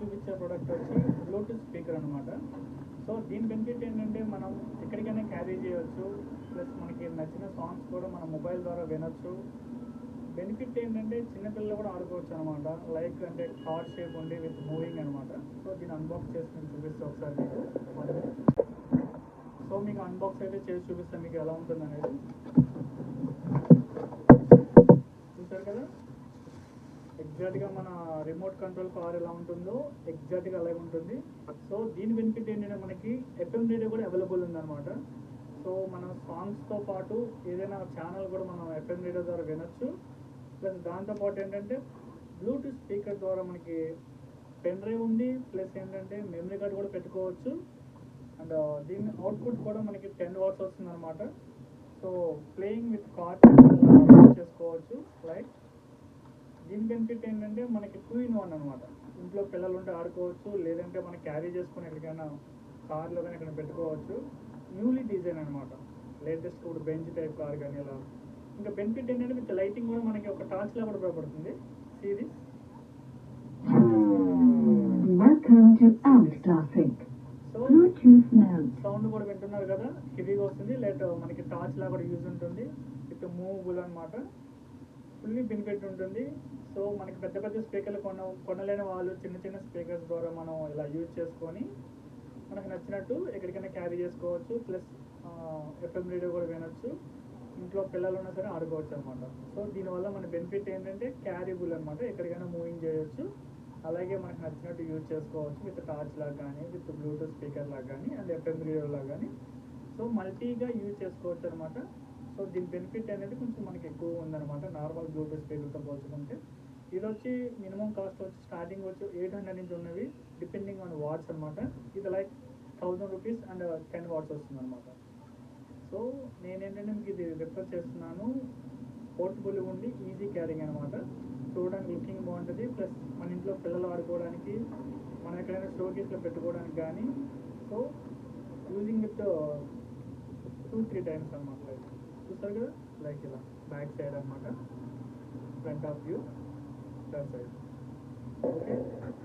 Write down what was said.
చూపించే ప్రోడక్ట్ వచ్చి Bluetooth speaker అనమాట. సో దీని బెనిఫిట్ ఏంటంటే మనం ఎక్కడికైనా క్యారీ చేయవచ్చు, ప్లస్ మనకి నచ్చిన సాంగ్స్ కూడా మన మొబైల్ ద్వారా వినొచ్చు. బెనిఫిట్ ఏంటంటే చిన్నపిల్లలు కూడా ఆడుకోవచ్చు అనమాట. లైక్ అంటే కార్డ్ షేప్ ఉండి విత్ మూవింగ్ అనమాట. సో దీన్ని అన్బాక్స్ చేసి నేను చూపిస్తాను ఒకసారి మీకు. సో మీకు అన్బాక్స్ అయితే చేసి చూపిస్తాను మీకు ఎలా ఉంటుంది అనేది. చూసారు కదా, ఎగ్జాక్ట్గా మన రిమోట్ కంట్రోల్ కార్ ఎలా ఉంటుందో ఎగ్జాక్ట్గా అలాగే ఉంటుంది. సో దీని బెనిఫిట్ ఏంటంటే మనకి ఎఫ్ఎం రేడియో కూడా అవైలబుల్ ఉందన్నమాట. సో మన సాంగ్స్తో పాటు ఏదైనా ఛానల్ కూడా మనం ఎఫ్ఎం రేడియో ద్వారా వినొచ్చు. ప్లస్ దాంతోపాటు ఏంటంటే బ్లూటూత్ స్పీకర్ ద్వారా మనకి పెన్ డ్రైవ్ ఉంది, ప్లస్ ఏంటంటే మెమరీ కార్డ్ కూడా పెట్టుకోవచ్చు. అండ్ దీని అవుట్పుట్ కూడా మనకి 10 వాట్స్ వస్తుంది అనమాట. సో ప్లేయింగ్ విత్ కార్డ్ చేసుకోవచ్చు. లైక్ దీని బెనిఫిట్ ఏంటంటే మనకి 2-in-1 అనమాట. ఇంట్లో పిల్లలు ఉంటే ఆడుకోవచ్చు, లేదంటే మనం క్యారీ చేసుకుని ఎక్కడికైనా కార్లో కానీ ఎక్కడ పెట్టుకోవచ్చు. న్యూలీ డిజైన్ అనమాట, లేటెస్ట్ ఇప్పుడు బెంచ్ టైప్ కార్ కానీ ఇలా. ఇంకా బెనిఫిట్ ఏంటంటే విత్ లైటింగ్ కూడా మనకి ఒక టార్చ్ లా కూడా ఉపయోగపడుతుంది. సిరీస్ సౌండ్ కూడా వింటున్నారు కదా, హెవీగా వస్తుంది. లైట్ మనకి టార్చ్ లా కూడా యూజ్ ఉంటుంది. విత్ మూవబుల్ అనమాట. ఫుల్లీ బెనిఫిట్ ఉంటుంది. సో మనకి పెద్ద పెద్ద స్పీకర్లు కొనలేని వాళ్ళు చిన్న చిన్న స్పీకర్స్ ద్వారా మనం ఇలా యూజ్ చేసుకొని మనకు నచ్చినట్టు ఎక్కడికైనా క్యారీ చేసుకోవచ్చు. ప్లస్ ఎఫ్ఎం రేడియో కూడా వినొచ్చు. ఇంట్లో పిల్లలు ఉన్నా సరే ఆడుకోవచ్చు అనమాట. సో దీనివల్ల మన బెనిఫిట్ ఏంటంటే క్యారీబుల్ అనమాట, ఎక్కడికైనా మూవింగ్ చేయొచ్చు. అలాగే మనకు నచ్చినట్టు యూజ్ చేసుకోవచ్చు విత్ టార్చ్ లాగా కానీ, విత్ బ్లూటూత్ స్పీకర్ లాగా కానీ, అండ్ ఎఫ్ఎం రేడియో లాగా కానీ. సో మల్టీగా యూజ్ చేసుకోవచ్చు అనమాట. సో దీని బెనిఫిట్ అనేది కొంచెం మనకి ఎక్కువ ఉందన్నమాట నార్మల్ బ్లూటూత్ స్పీకర్తో పోల్చుకుంటే. ఇది వచ్చి మినిమం కాస్ట్ వచ్చి స్టార్టింగ్ వచ్చి 800 నుంచి ఉన్నవి, డిపెండింగ్ ఆన్ వాట్స్ అనమాట. ఇది లైక్ 1000 రూపీస్ అండ్ 10 వాట్స్ వస్తుంది అనమాట. సో నేనేంటంటే మీకు ఇది రిఫర్ చేస్తున్నాను. పోర్టబుల్ ఉండి ఈజీ క్యారింగ్ అనమాట. చూడడానికి లుకింగ్ బాగుంటుంది. ప్లస్ మన ఇంట్లో పిల్లలు ఆడుకోవడానికి, మనం ఎక్కడైనా షోకేస్లో పెట్టుకోవడానికి కానీ. సో యూజింగ్ విత్ 2-3 టైమ్స్ అనమాట. లైక్ చూస్తారు కదా, లైక్ ఇలా బ్యాక్ సైడ్ అనమాట, front of view, front side. Okay.